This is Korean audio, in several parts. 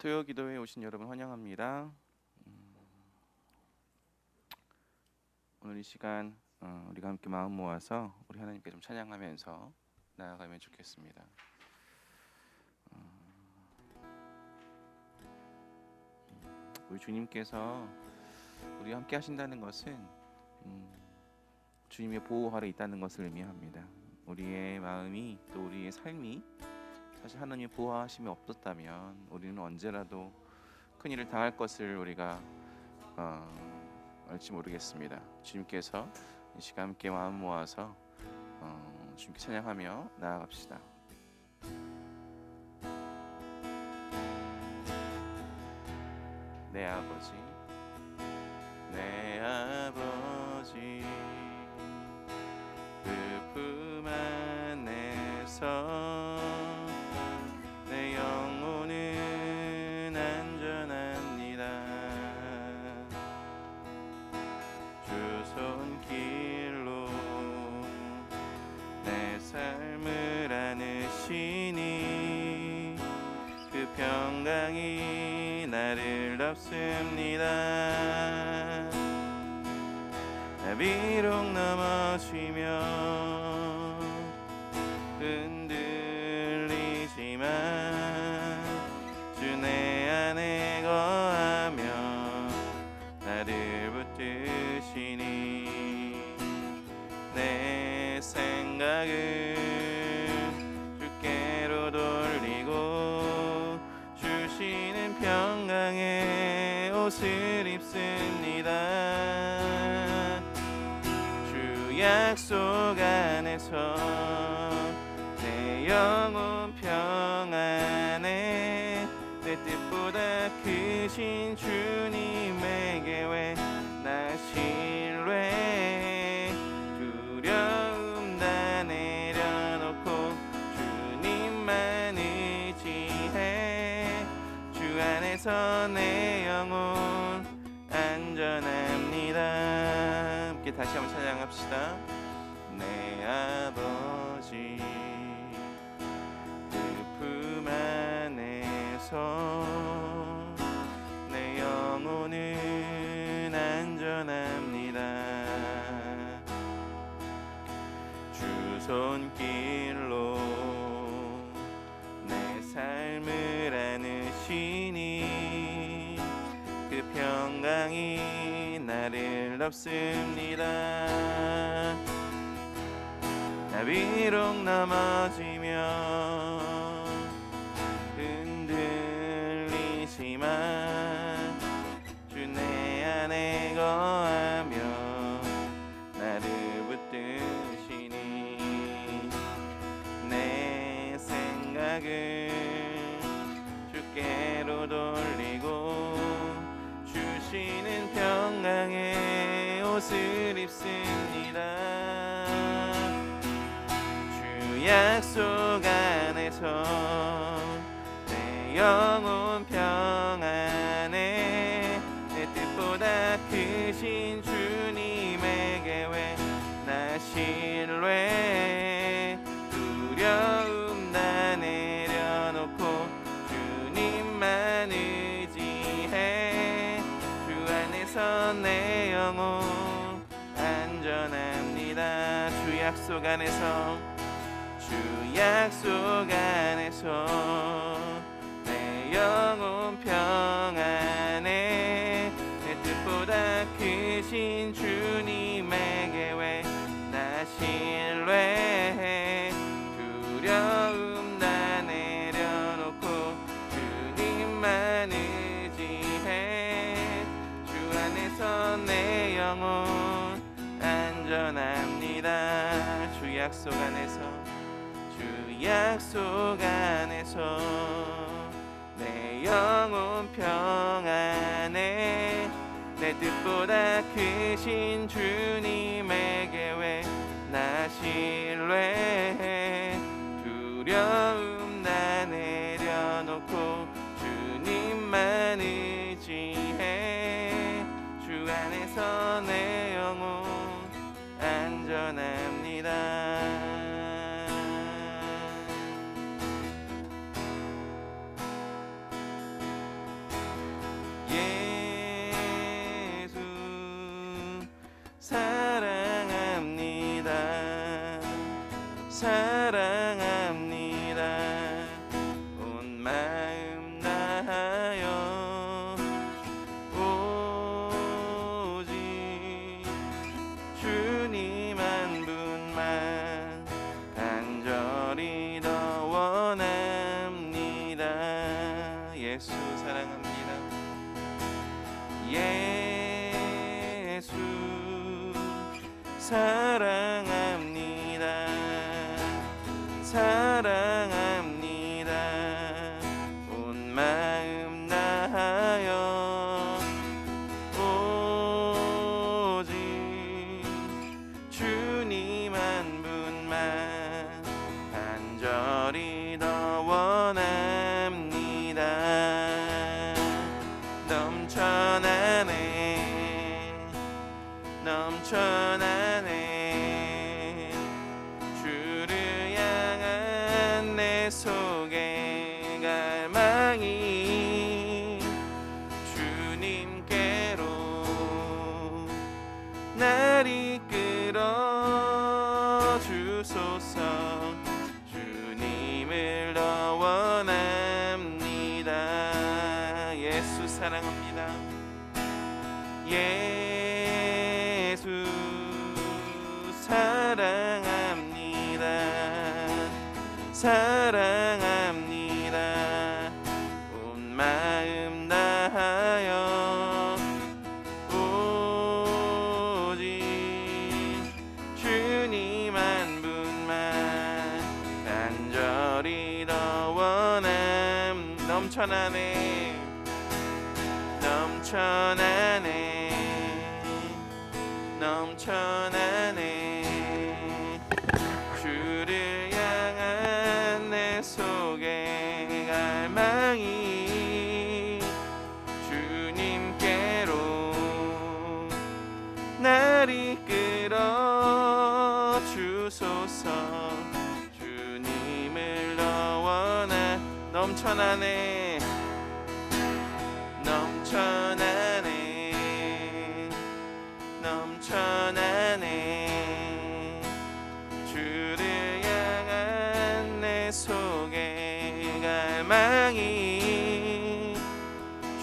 토요 기도회에 오신 여러분 환영합니다. 오늘 이 시간 우리가 함께 마음 모아서 우리 하나님께 좀 찬양하면서 나아가면 좋겠습니다. 우리 주님께서 우리와 함께 하신다는 것은 주님의 보호 아래 있다는 것을 의미합니다. 우리의 마음이 또 우리의 삶이 사실 하나님의 보호하심이 없었다면 우리는 언제라도 큰 일을 당할 것을 우리가 알지 모르겠습니다. 주님께서 이 시간 함께 마음 모아서 주님께 찬양하며 나아갑시다. 내 아버지, 내 아버지, 그 품 안에서 내 영혼은 안전합니다. 주 손길로 내 삶을 안으시니 그 평강이 나를 덮습니다. 나 비록 넘어지며 흔들리지만 주 내 안에 거하며 나를 붙드시니 내 생각을 주께로 돌리고 주시는 평강의 옷을 입습니다. 주 약속 안에서 내 영혼 평안에 내 뜻보다 크신 주님에게 왜 나 신뢰 두려움 다 내려놓고 주님만 의지해 주 안에서 내 영혼 안전합니다. 함께 다시 한번 찬양합시다. 내 아버지 그 품 안에서 내 영혼은 안전합니다. 주 손길로 내 삶을 안으시니 그 평강이 나를 덮습니다. 나 비록 넘어지며 흔들리지만 주 내 안에 거하며 나를 붙드시니 내 생각을 주께로 돌리고 주시는 평강의 옷을 입습니다. 주 약속 안에서 내 영혼 평안에 내 뜻보다 크신 주님에게 왜 나 신뢰 두려움 다 내려놓고 주님만 의지해 주 안에서 내 영혼 안전합니다. 주 약속 안에서 주 약속 안에서 내 영혼 평안에 내 뜻보다 크신 주님에게 왜 나 신뢰해 두려움 다 내려놓고 주님만 의지해 주 안에서 내 영혼 안전합니다. 주 약속 안에서 주 약속 안에서 내 영혼 평안에 내 뜻보다 크신 주님에게 왜 나 신뢰해 두려움 다 내려놓고 주님만 의지해 주 안에서 내 영혼 안전합니다. 사랑합니다. 사랑합니다. 온 마음 다하여 오직 주님 한 분만 간절히 더 원합니다. 넘쳐나네 넘쳐나네 주를 향한 내 속에 갈망이 주님께로 날 이끌어 주소서. 주님을 더 원합니다. 예수 사랑합니다. 예수 사랑합니다. 사랑합니다. 온 마음 다하여 오직 주님 한 분만 간절히 더 원함. 넘쳐나네 넘쳐나네 넘쳐나네 주를 향한 내 속에 갈망이 주님께로 날 이끌어 주소서. 주님을 더 원하. 넘쳐나네 넘쳐나네 넘쳐나네 주를 향한 내 속에 갈망이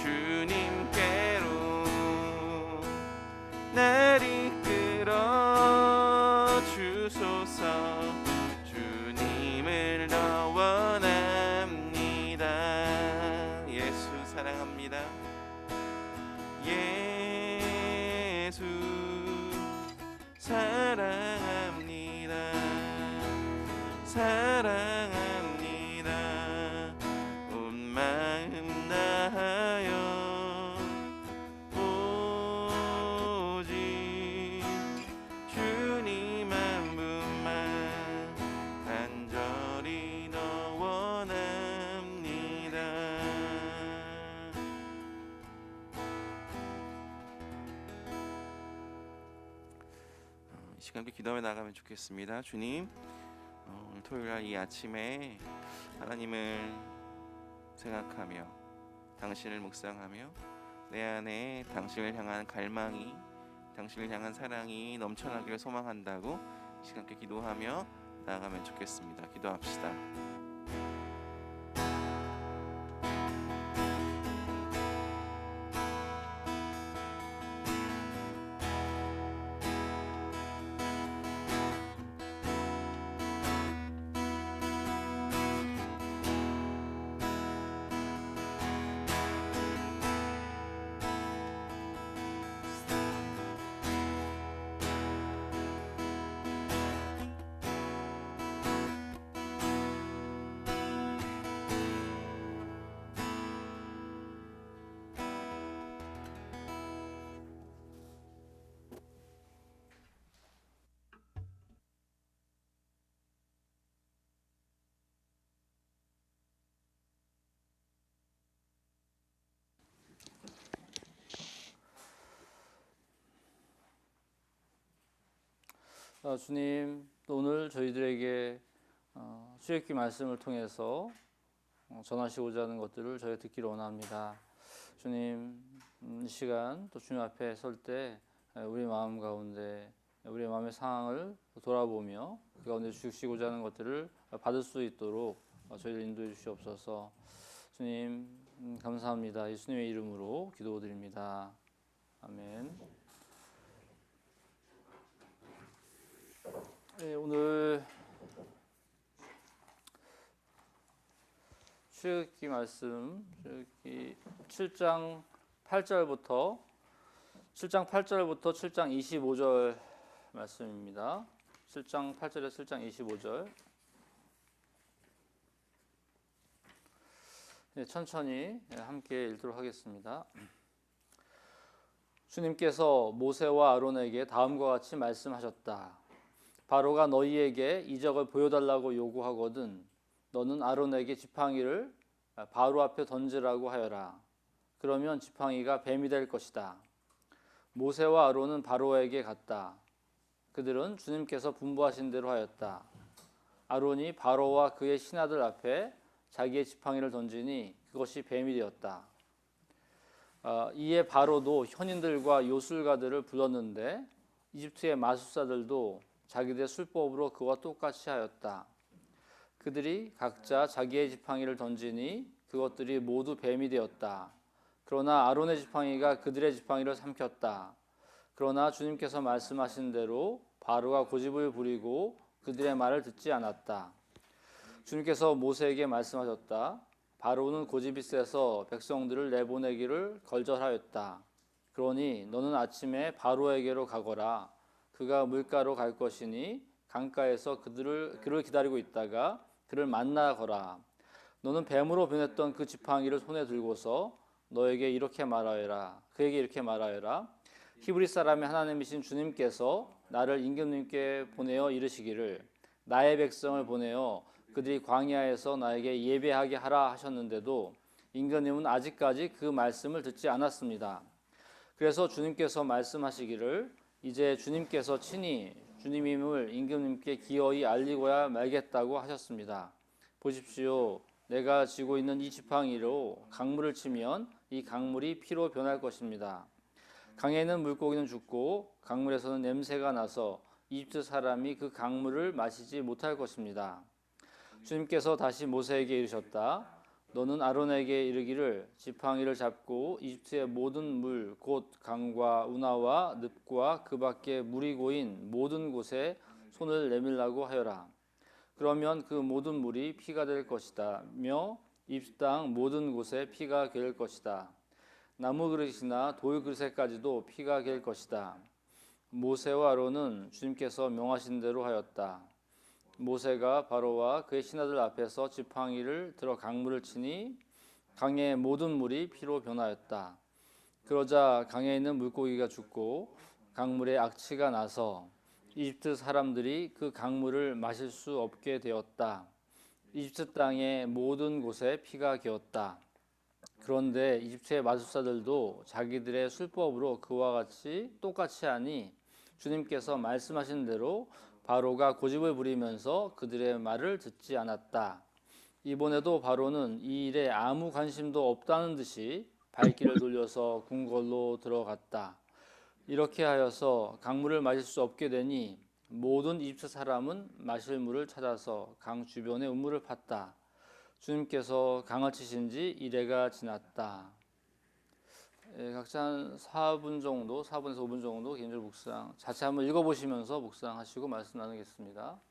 주님께로 날 이끌어 주소서. 주님을 더 원합니다. 예수 사랑합니다. 예수 사랑합니다. 사랑합니다. 온 마음 다하여 오직 주님 한 분만 간절히 더 원합니다. 이 시간 함께 기도하며 나가면 좋겠습니다. 주님, 오늘 토요일날 이 아침에 하나님을 생각하며 당신을 묵상하며 내 안에 당신을 향한 갈망이, 당신을 향한 사랑이 넘쳐나기를 소망한다고 이 시간 함께 기도하며 나아가면 좋겠습니다. 기도합시다. 주님, 또 오늘 저희들에게 출애굽기 말씀을 통해서 전하시고자 하는 것들을 저희가 듣기를 원합니다. 주님, 이 시간 또 주님 앞에 설 때 우리 마음 가운데 우리의 마음의 상황을 돌아보며 그 가운데 주시고자 하는 것들을 받을 수 있도록 저희를 인도해 주시옵소서. 주님, 감사합니다. 예수님의 이름으로 기도드립니다. 아멘. 네, 오늘 출애굽기 말씀, 출애굽기 7장 8절부터 7장 25절 말씀입니다. 7장 8절에서 7장 25절. 네, 천천히 함께 읽도록 하겠습니다. 주님께서 모세와 아론에게 다음과 같이 말씀하셨다. 바로가 너희에게 이적을 보여달라고 요구하거든 너는 아론에게 지팡이를 바로 앞에 던지라고 하여라. 그러면 지팡이가 뱀이 될 것이다. 모세와 아론은 바로에게 갔다. 그들은 주님께서 분부하신 대로 하였다. 아론이 바로와 그의 신하들 앞에 자기의 지팡이를 던지니 그것이 뱀이 되었다. 이에 바로도 현인들과 요술가들을 불렀는데 이집트의 마술사들도 자기들의 술법으로 그와 똑같이 하였다. 그들이 각자 자기의 지팡이를 던지니 그것들이 모두 뱀이 되었다. 그러나 아론의 지팡이가 그들의 지팡이를 삼켰다. 그러나 주님께서 말씀하신 대로 바로가 고집을 부리고 그들의 말을 듣지 않았다. 주님께서 모세에게 말씀하셨다. 바로는 고집이 세서 백성들을 내보내기를 걸절하였다. 그러니 너는 아침에 바로에게로 가거라. 그가 물가로 갈 것이니 강가에서 그를 기다리고 있다가 그를 만나거라. 너는 뱀으로 변했던 그 지팡이를 손에 들고서 너에게 이렇게 말하여라. 그에게 이렇게 말하여라. 히브리 사람의 하나님이신 주님께서 나를 임금님께 보내어 이르시기를 나의 백성을 보내어 그들이 광야에서 나에게 예배하게 하라 하셨는데도 임금님은 아직까지 그 말씀을 듣지 않았습니다. 그래서 주님께서 말씀하시기를 이제 주님께서 친히 주님임을 임금님께 기어이 알리고야 말겠다고 하셨습니다. 보십시오. 내가 쥐고 있는 이 지팡이로 강물을 치면 이 강물이 피로 변할 것입니다. 강에 있는 물고기는 죽고 강물에서는 냄새가 나서 이집트 사람이 그 강물을 마시지 못할 것입니다. 주님께서 다시 모세에게 이르셨다. 너는 아론에게 이르기를 지팡이를 잡고 이집트의 모든 물 곧 강과 운하와 늪과 그 밖에 물이 고인 모든 곳에 손을 내밀라고 하여라. 그러면 그 모든 물이 피가 될 것이다며 이집트 땅 모든 곳에 피가 갤 것이다. 나무 그릇이나 돌 그릇에까지도 피가 갤 것이다. 모세와 아론은 주님께서 명하신 대로 하였다. 모세가 바로와 그의 신하들 앞에서 지팡이를 들어 강물을 치니 강의 모든 물이 피로 변하였다. 그러자 강에 있는 물고기가 죽고 강물에 악취가 나서 이집트 사람들이 그 강물을 마실 수 없게 되었다. 이집트 땅의 모든 곳에 피가 기었다. 그런데 이집트의 마술사들도 자기들의 술법으로 그와 같이 똑같이 하니 주님께서 말씀하신 대로 바로가 고집을 부리면서 그들의 말을 듣지 않았다. 이번에도 바로는 이 일에 아무 관심도 없다는 듯이 발길을 돌려서 궁궐로 들어갔다. 이렇게 하여서 강물을 마실 수 없게 되니 모든 이집트 사람은 마실 물을 찾아서 강 주변에 우물을 팠다. 주님께서 강을 치신 지 이래가 지났다. 각자 한 4분 정도, 4분에서 5분 정도 개인적으로 묵상 자체 한번 읽어보시면서 묵상하시고 말씀 나누겠습니다.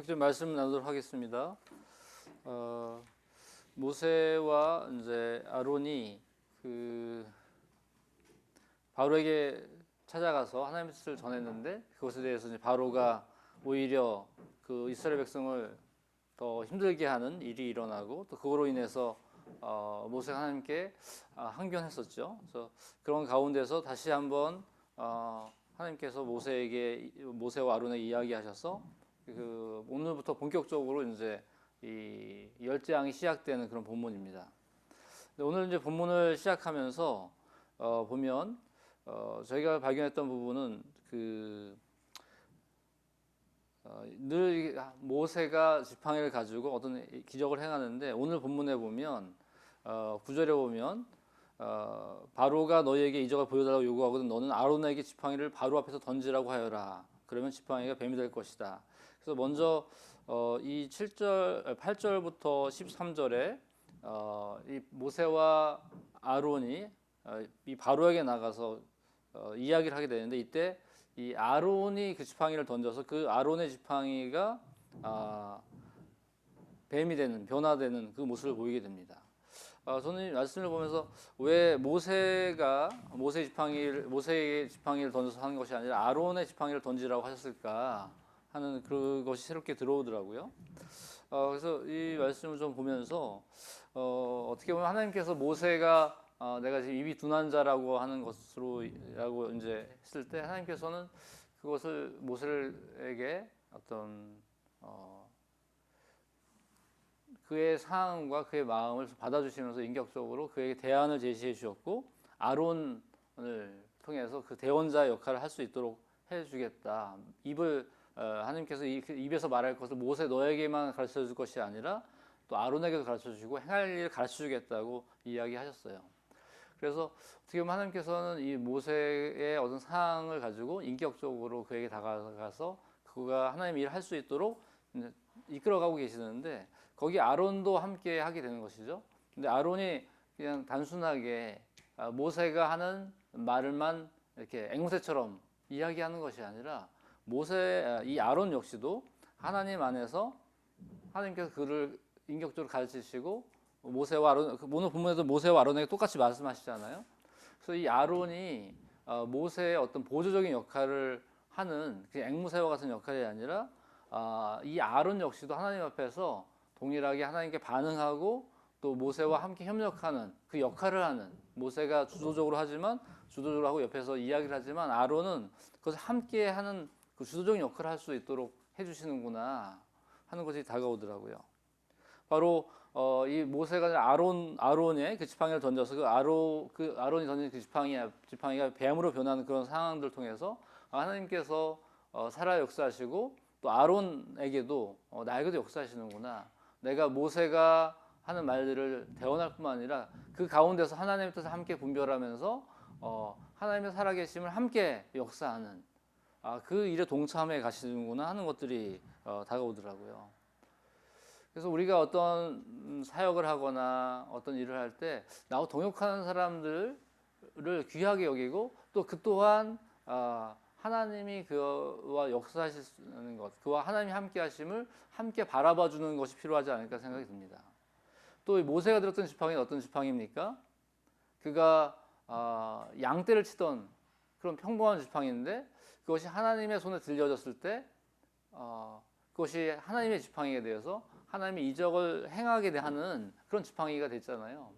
좀 말씀 나누도록 하겠습니다. 모세와 이제 아론이 그 바로에게 찾아가서 하나님의 뜻을 전했는데 그것에 대해서 이제 바로가 오히려 그 이스라엘 백성을 더 힘들게 하는 일이 일어나고 또 그거로 인해서 모세가 하나님께 항변했었죠. 그래서 그런 가운데서 다시 한번 하나님께서 모세와 아론에게 이야기하셔서 그 오늘부터 본격적으로 이제 이 열재앙이 시작되는 그런 본문입니다. 오늘 이제 본문을 시작하면서 보면 저희가 발견했던 부분은 늘 모세가 지팡이를 가지고 어떤 기적을 행하는데 오늘 본문에 보면 9절에 보면 바로가 너희에게 이적을 보여달라고 요구하거든 너는 아론에게 지팡이를 바로 앞에서 던지라고 하여라. 그러면 지팡이가 뱀이 될 것이다. 그래서 먼저 이 8절부터 13절에 이 모세와 아론이 이 바로에게 나가서 이야기를 하게 되는데 이때 이 아론이 그 지팡이를 던져서 그 아론의 지팡이가 뱀이 되는 변화되는 그 모습을 보이게 됩니다. 저는 이 말씀을 보면서 왜 모세의 지팡이를 던져서 하는 것이 아니라 아론의 지팡이를 던지라고 하셨을까 하는 그것이 새롭게 들어오더라고요. 그래서 이 말씀을 좀 보면서 어떻게 보면 하나님께서 모세가 내가 지금 입이 둔한 자라고 하는 것으로라고 이제 했을 때 하나님께서는 그것을 모세에게 어떤 그의 상황과 그의 마음을 받아주시면서 인격적으로 그에게 대안을 제시해 주셨고 아론을 통해서 그 대원자 역할을 할 수 있도록 해주겠다. 하나님께서 입에서 말할 것을 모세 너에게만 가르쳐 줄 것이 아니라 또 아론에게도 가르쳐 주시고 행할 일을 가르쳐 주겠다고 이야기하셨어요. 그래서 어떻게 보면 하나님께서는 이 모세의 어떤 상황을 가지고 인격적으로 그에게 다가가서 그가 하나님의 일을 할 수 있도록 이끌어가고 계시는데 거기 아론도 함께 하게 되는 것이죠. 근데 아론이 그냥 단순하게 모세가 하는 말을만 이렇게 앵무새처럼 이야기하는 것이 아니라 이 아론 역시도 하나님 안에서 하나님께서 그를 인격적으로 가르치시고 모세와 아론, 오늘 본문에도 모세와 아론에게 똑같이 말씀하시잖아요. 그래서 이 아론이 모세의 어떤 보조적인 역할을 하는 그 앵무새와 같은 역할이 아니라 이 아론 역시도 하나님 앞에서 동일하게 하나님께 반응하고 또 모세와 함께 협력하는 그 역할을 하는 모세가 주도적으로 하고 옆에서 이야기를 하지만 아론은 그것을 함께 하는 그 주도적인 역할을 할 수 있도록 해주시는구나 하는 것이 다가오더라고요. 바로 이 모세가 아론의 그 지팡이를 던져서 그 아론이 던진 그 지팡이가 뱀으로 변하는 그런 상황들을 통해서 하나님께서 살아 역사하시고 또 아론에게도 나에게도 역사하시는구나. 내가 모세가 하는 말들을 대언할 뿐만 아니라 그 가운데서 하나님의 뜻을 함께 분별하면서 하나님의 살아계심을 함께 역사하는 그 일에 동참해 가시는구나 하는 것들이 다가오더라고요. 그래서 우리가 어떤 사역을 하거나 어떤 일을 할 때 나와 동역하는 사람들을 귀하게 여기고 또 그 또한 하나님이 그와 역사하시는 것, 그와 하나님이 함께 하심을 함께 바라봐 주는 것이 필요하지 않을까 생각이 듭니다. 또 모세가 들었던 지팡이는 어떤 지팡이입니까? 그가 양떼를 치던 그런 평범한 지팡이인데 그것이 하나님의 손에 들려졌을 때 그것이 하나님의 지팡이에 대해서 하나님의 이적을 행하게 하는 그런 지팡이가 됐잖아요.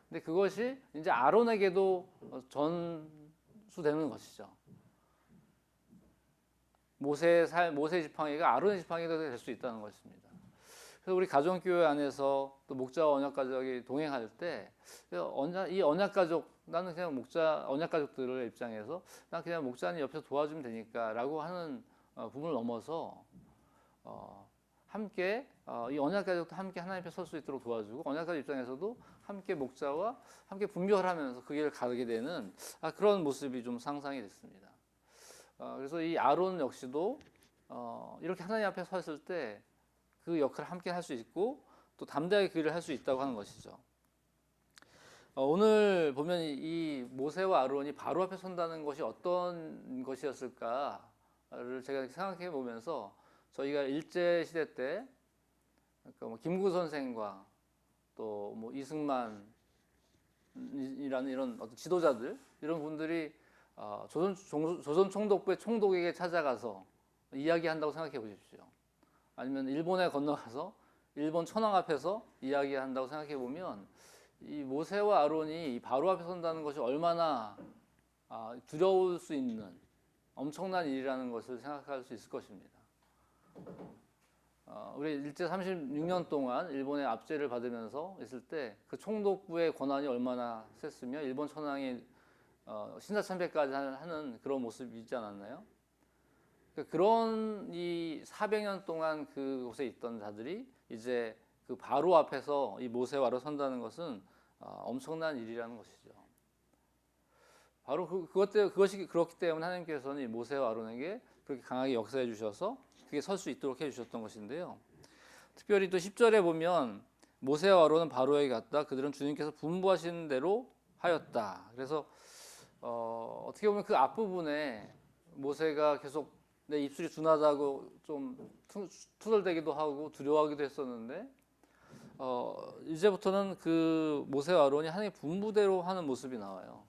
근데 그것이 이제 아론에게도 전수되는 것이죠. 모세의 지팡이가 아론의 지팡이가 될 수 있다는 것입니다. 그래서 우리 가정교회 안에서 또 목자와 언약가족이 동행할 때 이 언약가족 나는 그냥 언약가족들의 입장에서 난 그냥 목자님 옆에서 도와주면 되니까라고 하는 부분을 넘어서 함께 이 언약가족도 함께 하나님 앞에 설 수 있도록 도와주고 언약가족 입장에서도 함께 목자와 함께 분별하면서 그 길을 가게 되는 그런 모습이 좀 상상이 됐습니다. 그래서 이 아론 역시도 이렇게 하나님 앞에 섰을 때 그 역할을 함께 할 수 있고 또 담대하게 그 일을 할 수 있다고 하는 것이죠. 오늘 보면 이 모세와 아론이 바로 앞에 선다는 것이 어떤 것이었을까를 제가 생각해 보면서 저희가 일제 시대 때 그러니까 뭐 김구 선생과 또 뭐 이승만이라는 이런 어떤 지도자들 이런 분들이 조선 총독부의 총독에게 찾아가서 이야기한다고 생각해 보십시오. 아니면 일본에 건너가서 일본 천황 앞에서 이야기한다고 생각해 보면 이 모세와 아론이 바로 앞에 선다는 것이 얼마나 두려울 수 있는 엄청난 일이라는 것을 생각할 수 있을 것입니다. 우리 일제 36년 동안 일본의 압제를 받으면서 있을 때 그 총독부의 권한이 얼마나 셌으며 일본 천황이 신사참배까지 하는 그런 모습이 있지 않았나요? 그런 이 400년 동안 그곳에 있던 자들이 이제 그 바로 앞에서 이 모세와 아론 선다는 것은 엄청난 일이라는 것이죠. 바로 그것이 그렇기 때문에 하나님께서는 이 모세와 아론에게 그렇게 강하게 역사해 주셔서 그게 설 수 있도록 해 주셨던 것인데요. 특별히 또 10절에 보면 모세와 아론은 바로에게 갔다. 그들은 주님께서 분부하신 대로 하였다. 그래서 어떻게 보면 그 앞부분에 모세가 계속 내 입술이 둔하다고 좀 투덜대기도 하고 두려워하기도 했었는데 이제부터는 그 모세와 아론이 하나님의 분부대로 하는 모습이 나와요.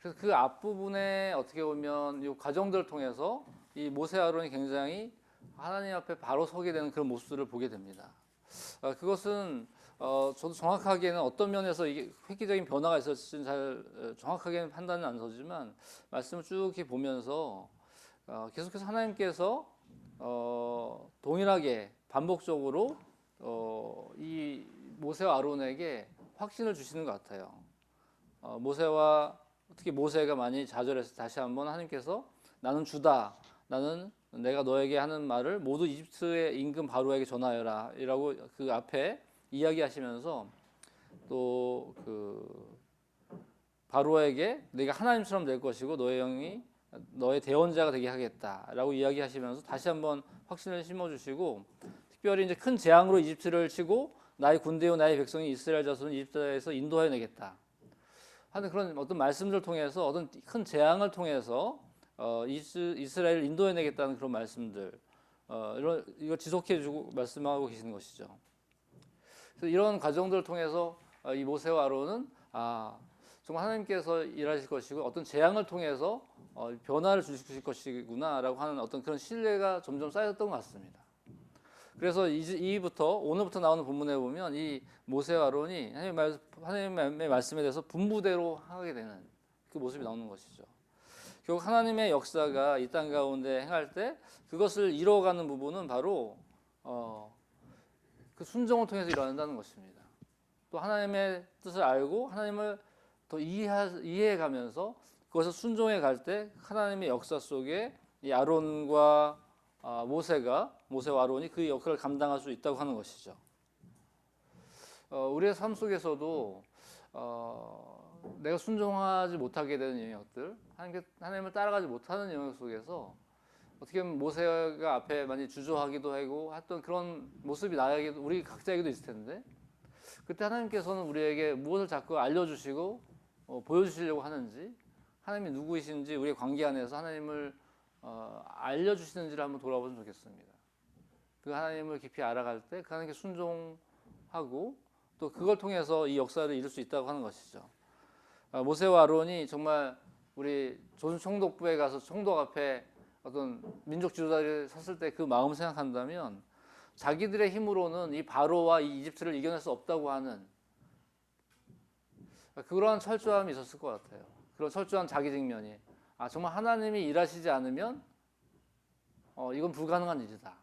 그래서 그 앞부분에 어떻게 보면 이 과정들을 통해서 이 모세 아론이 굉장히 하나님 앞에 바로 서게 되는 그런 모습들을 보게 됩니다. 그것은 저도 정확하게는 어떤 면에서 이게 획기적인 변화가 있었을지는 잘 정확하게는 판단은 안 서지만 말씀을 쭉 이렇게 보면서 계속해서 하나님께서 동일하게 반복적으로 이 모세와 아론에게 확신을 주시는 것 같아요. 모세와 특히 모세가 많이 좌절해서 다시 한번 하나님께서 나는 주다. 나는 내가 너에게 하는 말을 모두 이집트의 임금 바로에게 전하여라. 이라고 그 앞에 이야기하시면서 또 그 바로에게 내가 하나님처럼 될 것이고 너의 영이 너의 대언자가 되게 하겠다라고 이야기하시면서 다시 한번 확신을 심어주시고 특별히 이제 큰 재앙으로 이집트를 치고 나의 군대요 나의 백성이 이스라엘 자손을 이집트에서 인도하여 내겠다 하는 그런 어떤 말씀들을 통해서 어떤 큰 재앙을 통해서 이스라엘을 인도해 내겠다는 그런 말씀들 이걸 지속해주고 말씀하고 계시는 것이죠. 그래서 이런 과정들을 통해서 이 모세와 아론은 정말 하나님께서 일하실 것이고 어떤 재앙을 통해서 변화를 주실 것이구나라고 하는 어떤 그런 신뢰가 점점 쌓였던 것 같습니다. 그래서 오늘부터 나오는 본문에 보면 이 모세와 아론이 하나님의 말씀에 대해서 분부대로 하게 되는 그 모습이 나오는 것이죠. 결국 하나님의 역사가 이 땅 가운데 행할 때 그것을 이루어가는 부분은 바로 그 순종을 통해서 일어난다는 것입니다. 또 하나님의 뜻을 알고 하나님을 더 이해해가면서 그것을 순종해 갈 때 하나님의 역사 속에 이 아론과 모세와 아론이 그 역할을 감당할 수 있다고 하는 것이죠. 우리의 삶 속에서도 내가 순종하지 못하게 되는 영역들, 하나님을 따라가지 못하는 영역 속에서 어떻게 보면 모세가 앞에 많이 주저하기도 하고 했던 그런 모습이 나에게도 우리 각자에게도 있을 텐데 그때 하나님께서는 우리에게 무엇을 자꾸 알려주시고 보여주시려고 하는지 하나님이 누구이신지 우리의 관계 안에서 하나님을 알려주시는지를 한번 돌아보면 좋겠습니다. 그 하나님을 깊이 알아갈 때 그 하나님께 순종하고 또 그걸 통해서 이 역사를 이룰 수 있다고 하는 것이죠. 모세와 아론이 정말 우리 조선 총독부에 가서 총독 앞에 어떤 민족 지도자를 섰을 때 그 마음을 생각한다면 자기들의 힘으로는 이 바로와 이 이집트를 이겨낼 수 없다고 하는 그러한 철저함이 있었을 것 같아요. 그런 철저한 자기 직면이 정말 하나님이 일하시지 않으면 이건 불가능한 일이다.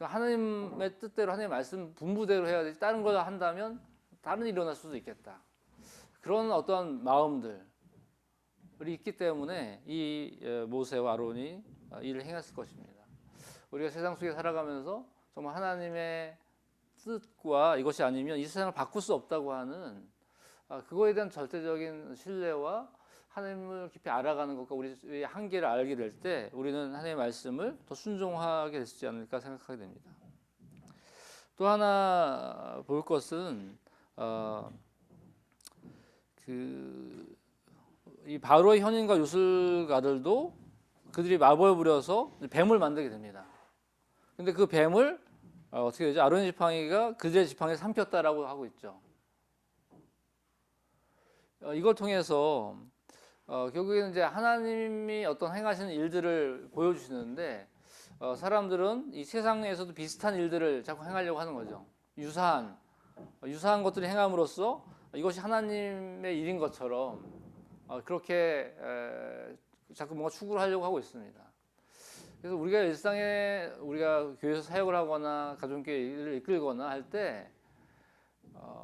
하나님의 뜻대로 하나님의 말씀 분부대로 해야 되지 다른 걸 한다면 다른 일이 일어날 수도 있겠다. 그런 어떤 마음들이 있기 때문에 이 모세와 아론이 일을 행했을 것입니다. 우리가 세상 속에 살아가면서 정말 하나님의 뜻과 이것이 아니면 이 세상을 바꿀 수 없다고 하는 그거에 대한 절대적인 신뢰와 하나님을 깊이 알아가는 것과 우리의 한계를 알게 될 때 우리는 하나님의 말씀을 더 순종하게 되지 않을까 생각하게 됩니다. 또 하나 볼 것은 이 바로의 현인과 요술가들도 그들이 마법을 부려서 뱀을 만들게 됩니다. 근데 그 뱀을 어떻게 되죠? 아론의 지팡이가 그들의 지팡이를 삼켰다라고 하고 있죠. 이걸 통해서 결국에는 이제 하나님이 어떤 행하시는 일들을 보여주시는데 사람들은 이 세상에서도 비슷한 일들을 자꾸 행하려고 하는 거죠. 유사한 것들을 행함으로써 이것이 하나님의 일인 것처럼 그렇게 자꾸 뭔가 추구를 하려고 하고 있습니다. 그래서 우리가 일상에 우리가 교회에서 사역을 하거나 가정교회 일을 이끌거나 할 때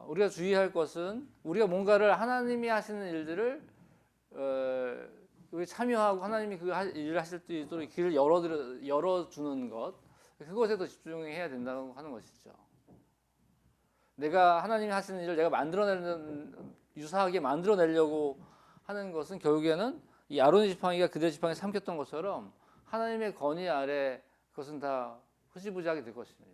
우리가 주의할 것은 우리가 뭔가를 하나님이 하시는 일들을 우리 참여하고 하나님이 그 일을 하실 수 있도록 길을 열어주는 것, 그것에 더 집중해야 된다고 하는 것이죠. 내가 하나님이 하시는 일을 내가 유사하게 만들어내려고 하는 것은 결국에는 이 아론의 지팡이가 그들의 지팡이에 삼켰던 것처럼 하나님의 권위 아래 그것은 다 흐지부지하게 될 것입니다.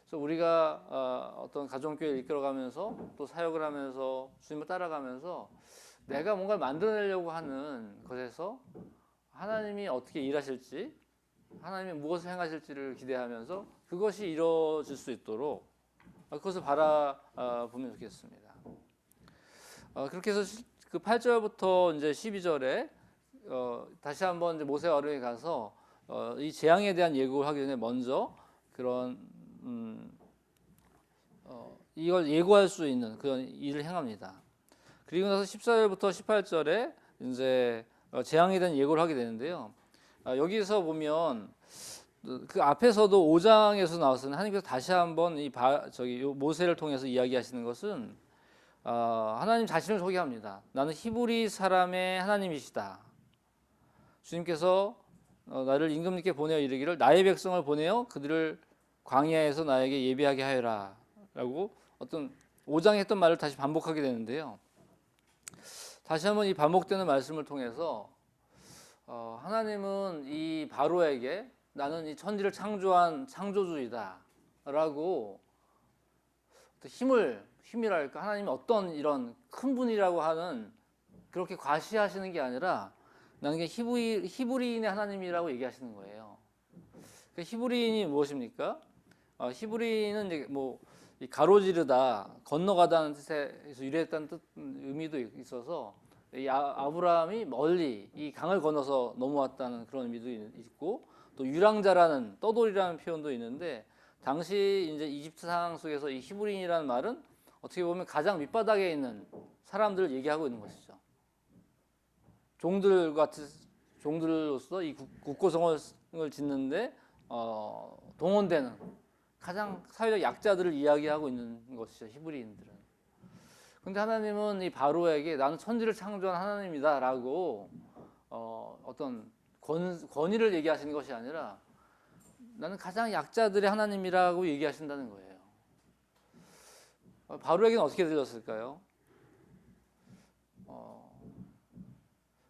그래서 우리가 어떤 가정교회를 이끌어가면서 또 사역을 하면서 주님을 따라가면서 내가 뭔가를 만들어내려고 하는 것에서 하나님이 어떻게 일하실지, 하나님이 무엇을 행하실지를 기대하면서 그것이 이루어질 수 있도록 그것을 바라보면 좋겠습니다. 그렇게 해서 그 8절부터 이제 12절에 다시 한번 이제 모세와 아론이 가서 이 재앙에 대한 예고를 하기 전에 먼저 그런 이걸 예고할 수 있는 그런 일을 행합니다. 그리고 나서 14절부터 18절에 이제 재앙에 대한 예고를 하게 되는데요. 여기서 보면 그 앞에서도 5장에서 나왔었는데 하나님께서 다시 한번 모세를 통해서 이야기하시는 것은 하나님 자신을 소개합니다. 나는 히브리 사람의 하나님이시다. 주님께서 나를 임금님께 보내어 이르기를 나의 백성을 보내어 그들을 광야에서 나에게 예배하게 하여라 라고 어떤 5장에 했던 말을 다시 반복하게 되는데요. 다시 한번 이 반복되는 말씀을 통해서 하나님은 이 바로에게 나는 이 천지를 창조한 창조주이다 라고 힘이랄까 하나님이 어떤 이런 큰 분이라고 하는 그렇게 과시하시는 게 아니라 나는 히브리인의 하나님이라고 얘기하시는 거예요. 그 히브리인이 무엇입니까? 히브리인은 이제 뭐 가로지르다, 건너가다는 뜻에서 유래했다는 의미도 있어서 이 아브라함이 멀리 이 강을 건너서 넘어왔다는 그런 의미도 있고 또 유랑자라는 떠돌이라는 표현도 있는데 당시 이제 이집트 상황 속에서 이 히브리인이라는 말은 어떻게 보면 가장 밑바닥에 있는 사람들을 얘기하고 있는 것이죠. 종들로서 이 국고성을 짓는데 동원되는 가장 사회적 약자들을 이야기하고 있는 것이죠. 히브리인들은. 근데 하나님은 이 바로에게 나는 천지를 창조한 하나님이다라고 어떤 권위를 얘기하시는 것이 아니라 나는 가장 약자들의 하나님이라고 얘기하신다는 거예요. 바로에게는 어떻게 들렸을까요?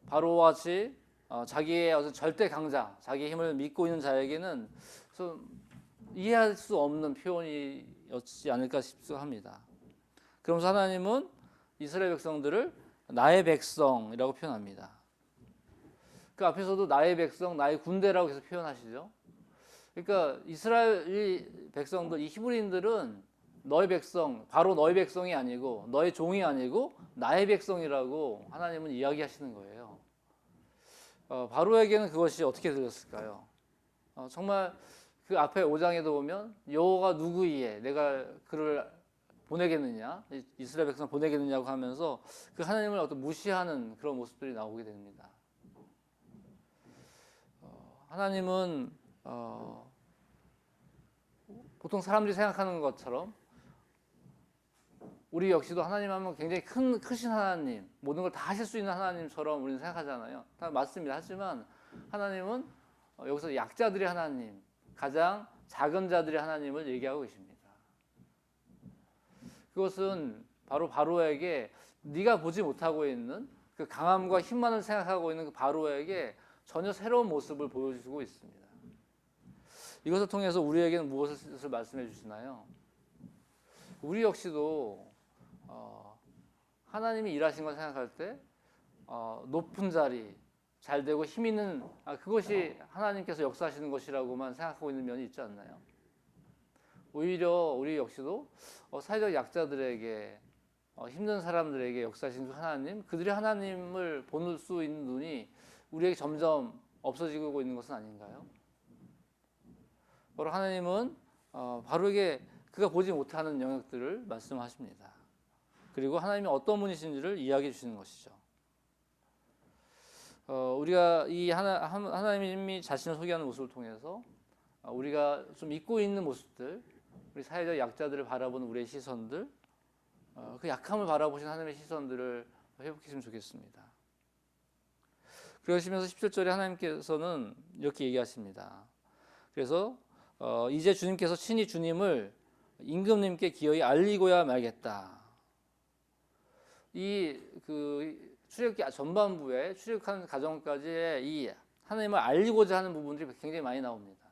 바로와 같이 자기의 어떤 절대 강자, 자기의 힘을 믿고 있는 자에게는 좀 이해할 수 없는 표현이었지 않을까 싶습니다. 그러면서 하나님은 이스라엘 백성들을 나의 백성이라고 표현합니다. 그 앞에서도 나의 백성, 나의 군대라고 계속 표현하시죠. 그러니까 이스라엘 백성들, 이 히브리인들은 너의 백성, 바로 너의 백성이 아니고 너의 종이 아니고 나의 백성이라고 하나님은 이야기하시는 거예요. 바로에게는 그것이 어떻게 들렸을까요? 정말 그 앞에 5장에도 보면 여호와가 누구이에 내가 그를 보내겠느냐, 이스라엘 백성 보내겠느냐고 하면서 그 하나님을 어떤 무시하는 그런 모습들이 나오게 됩니다. 하나님은 보통 사람들이 생각하는 것처럼 우리 역시도 하나님 하면 굉장히 크신 하나님, 모든 걸 다 하실 수 있는 하나님처럼 우리는 생각하잖아요. 다 맞습니다. 하지만 하나님은 여기서 약자들의 하나님, 가장 작은 자들의 하나님을 얘기하고 계십니다. 그것은 바로 바로에게 네가 보지 못하고 있는 그 강함과 힘만을 생각하고 있는 그 바로에게 전혀 새로운 모습을 보여주고 있습니다. 이것을 통해서 우리에게는 무엇을 말씀해 주시나요? 우리 역시도 하나님이 일하신 걸 생각할 때 높은 자리, 잘 되고 힘 있는 그것이 하나님께서 역사하시는 것이라고만 생각하고 있는 면이 있지 않나요? 오히려 우리 역시도 사회적 약자들에게 힘든 사람들에게 역사하신 그 하나님, 그들이 하나님을 볼 수 있는 눈이 우리에게 점점 없어지고 있는 것은 아닌가요? 바로 하나님은 바로에게 그가 보지 못하는 영역들을 말씀하십니다. 그리고 하나님이 어떤 분이신지를 이야기해 주시는 것이죠. 우리가 이 하나님이 자신을 소개하는 모습을 통해서 우리가 좀 잊고 있는 모습들, 우리 사회적 약자들을 바라보는 우리의 시선들, 그 약함을 바라보신 하나님의 시선들을 회복했으면 좋겠습니다. 그러시면서 17절에 하나님께서는 이렇게 얘기하십니다. 그래서 이제 주님께서 친히 주님을 임금님께 기어이 알리고야 말겠다. 이 출애굽기 전반부에 출애굽한 과정까지의 이 하나님을 알리고자 하는 부분들이 굉장히 많이 나옵니다.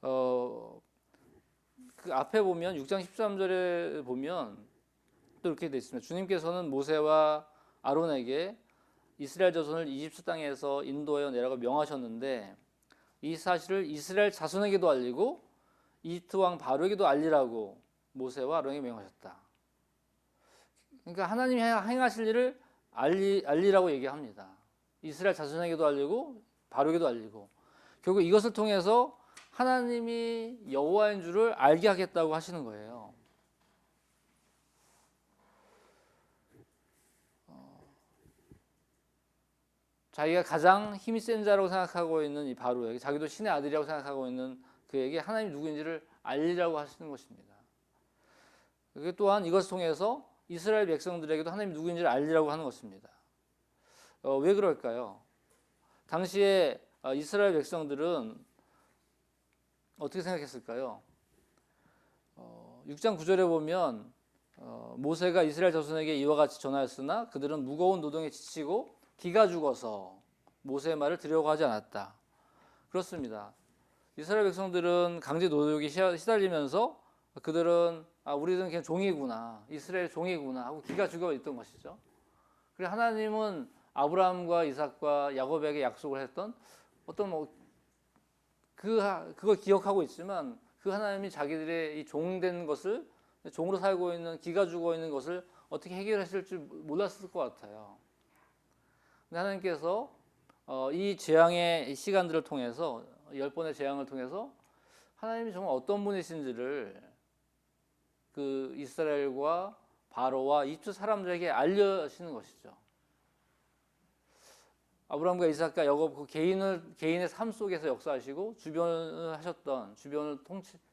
그 앞에 보면 6장 13절에 보면 또 이렇게 되어 있습니다. 주님께서는 모세와 아론에게 이스라엘 자손을 이집트 땅에서 인도하여 내라고 명하셨는데 이 사실을 이스라엘 자손에게도 알리고 이집트 왕 바로에게도 알리라고 모세와 아론에게 명하셨다. 그러니까 하나님이 행하실 일을 알리라고 얘기합니다. 이스라엘 자손에게도 알리고 바로에게도 알리고 결국 이것을 통해서 하나님이 여호와인 줄을 알게 하겠다고 하시는 거예요. 자기가 가장 힘이 센 자라고 생각하고 있는 이 바로에게, 자기도 신의 아들이라고 생각하고 있는 그에게 하나님이 누구인지를 알리라고 하시는 것입니다. 그게 또한 이것을 통해서 이스라엘 백성들에게도 하나님이 누구인지를 알리라고 하는 것입니다. 왜 그럴까요? 당시에 이스라엘 백성들은 어떻게 생각했을까요? 6장 9절에 보면 모세가 이스라엘 자손에게 이와 같이 전하였으나 그들은 무거운 노동에 지치고 기가 죽어서 모세의 말을 들으려고 하지 않았다. 그렇습니다. 이스라엘 백성들은 강제 노동에 시달리면서 그들은 우리들은 그냥 종이구나, 이스라엘 종이구나 하고 기가 죽어 있던 것이죠. 그리고 하나님은 아브라함과 이삭과 야곱에게 약속을 했던 어떤 그걸 기억하고 있지만 그 하나님이 자기들의 이 종된 것을, 종으로 살고 있는, 기가 죽어 있는 것을 어떻게 해결하실지 몰랐을 것 같아요. 근데 하나님께서 이 재앙의 시간들을 통해서, 10번의 재앙을 통해서 하나님이 정말 어떤 분이신지를 그 이스라엘과 바로와 이집트 사람들에게 알려주시는 것이죠. 아브라함과 이삭과 야곱 그 개인의 삶 속에서 역사하시고 주변을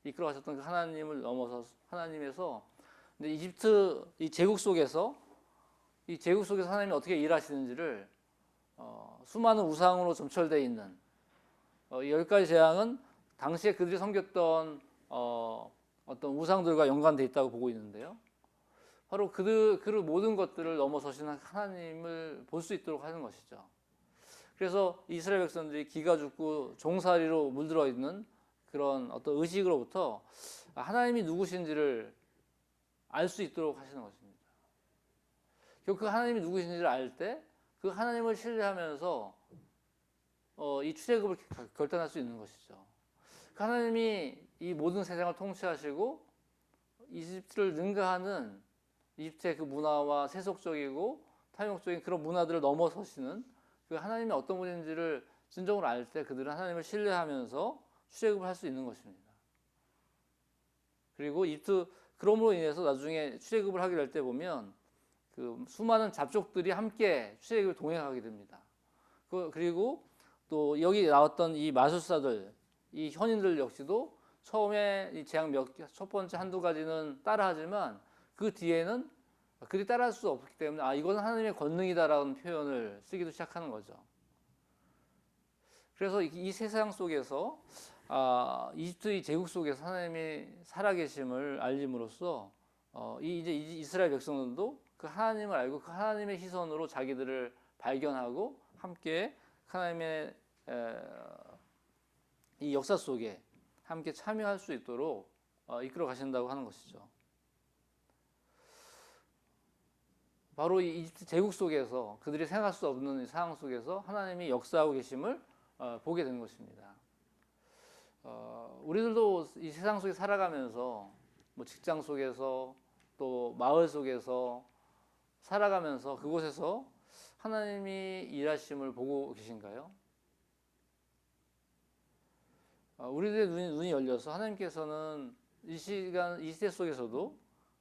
이끌어가셨던 그 하나님을 넘어서 하나님에서 근데 이집트 이 제국 속에서 하나님이 어떻게 일하시는지를 수많은 우상으로 점철되어 있는 10가지 재앙은 당시에 그들이 섬겼던 어떤 우상들과 연관되어 있다고 보고 있는데요. 바로 그 모든 것들을 넘어서시는 하나님을 볼 수 있도록 하는 것이죠. 그래서 이스라엘 백성들이 기가 죽고 종살이로 물들어 있는 그런 어떤 의식으로부터 하나님이 누구신지를 알 수 있도록 하시는 것입니다. 결국 그 하나님이 누구신지를 알 때 그 하나님을 신뢰하면서 이 출애굽을 결단할 수 있는 것이죠. 그 하나님이 이 모든 세상을 통치하시고 이집트를 능가하는 이집트의 그 문화와 세속적이고 탐욕적인 그런 문화들을 넘어서시는 그 하나님이 어떤 분인지를 진정으로 알 때 그들은 하나님을 신뢰하면서 출애굽을 할 수 있는 것입니다. 그리고 그럼으로 인해서 나중에 출애굽을 하게 될 때 보면 그 수많은 잡족들이 함께 출애굽을 동행하게 됩니다. 그리고 또 여기 나왔던 이 마술사들, 이 현인들 역시도 처음에 이 재앙 첫 번째 한두 가지는 따라하지만 그 뒤에는 그들이 따라할 수 없기 때문에 이거는 하나님의 권능이다라는 표현을 쓰기도 시작하는 거죠. 그래서 이 세상 속에서 이집트의 제국 속에서 하나님이 살아계심을 알림으로써 이제 이스라엘 백성들도 그 하나님을 알고 그 하나님의 시선으로 자기들을 발견하고 함께 하나님의 이 역사 속에 함께 참여할 수 있도록 이끌어 가신다고 하는 것이죠. 바로 이 이집트 제국 속에서 그들이 생각할 수 없는 상황 속에서 하나님이 역사하고 계심을 보게 되는 것입니다. 우리들도 이 세상 속에 살아가면서 뭐 직장 속에서 또 마을 속에서 살아가면서 그곳에서 하나님이 일하심을 보고 계신가요? 우리들의 눈이 열려서 하나님께서는 이 시간, 이 시대 속에서도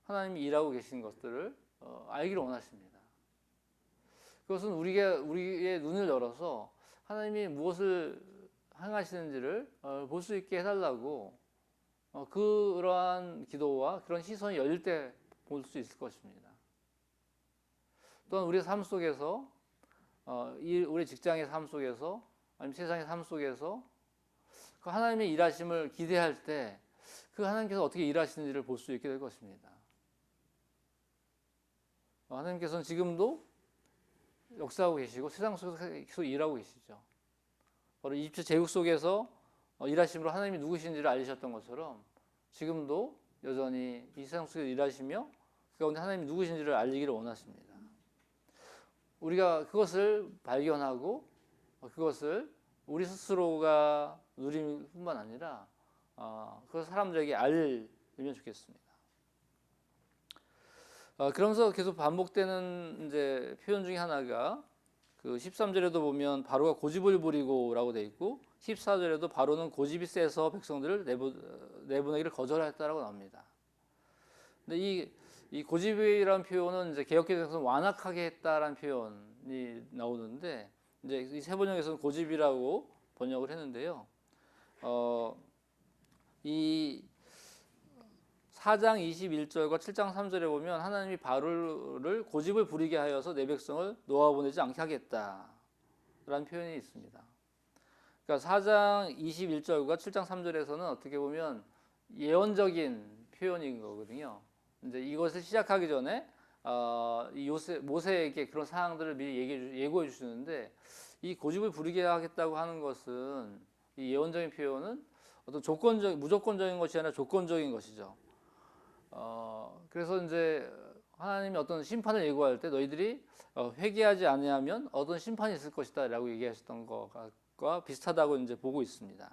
하나님이 일하고 계신 것들을 알기를 원하십니다. 그것은 우리의 눈을 열어서 하나님이 무엇을 행하시는지를 볼 수 있게 해달라고 그러한 기도와 그런 시선이 열릴 때 볼 수 있을 것입니다. 또한 우리의 삶 속에서 우리 직장의 삶 속에서 아니면 세상의 삶 속에서 그 하나님의 일하심을 기대할 때 그 하나님께서 어떻게 일하시는지를 볼 수 있게 될 것입니다. 하나님께서는 지금도 역사하고 계시고 세상 속에서 계속 일하고 계시죠. 바로 이집트 제국 속에서 일하심으로 하나님이 누구신지를 알리셨던 것처럼 지금도 여전히 이 세상 속에서 일하시며 그 가운데 하나님이 누구신지를 알리기를 원하십니다. 우리가 그것을 발견하고 그것을 우리 스스로가 누릴 뿐만 아니라 그 사람들에게 알리면 좋겠습니다. 그러면서 계속 반복되는 이제 표현 중에 하나가 그 13절에도 보면 바로가 고집을 부리고라고 돼 있고 14절에도 바로는 고집이 세서 백성들을 내보내기를 거절했다라고 나옵니다. 근데 이 고집이라는 표현은 이제 개역개정에서는 완악하게 했다라는 표현이 나오는데 이제 이 세 번역에서는 고집이라고 번역을 했는데요. 이 4장 21절과 7장 3절에 보면 하나님이 바로를 고집을 부리게 하여서 내 백성을 놓아보내지 않게 하겠다라는 표현이 있습니다. 그러니까 4장 21절과 7장 3절에서는 어떻게 보면 예언적인 표현인 거거든요. 이제 이것을 시작하기 전에 이 모세에게 그런 사항들을 미리 예고해 주시는데 이 고집을 부리게 하겠다고 하는 것은 이 예언적인 표현은 어떤 무조건적인 것이 아니라 조건적인 것이죠. 그래서 이제 하나님이 어떤 심판을 예고할 때 너희들이 회개하지 아니하면 어떤 심판이 있을 것이다라고 얘기하셨던 것과 비슷하다고 이제 보고 있습니다.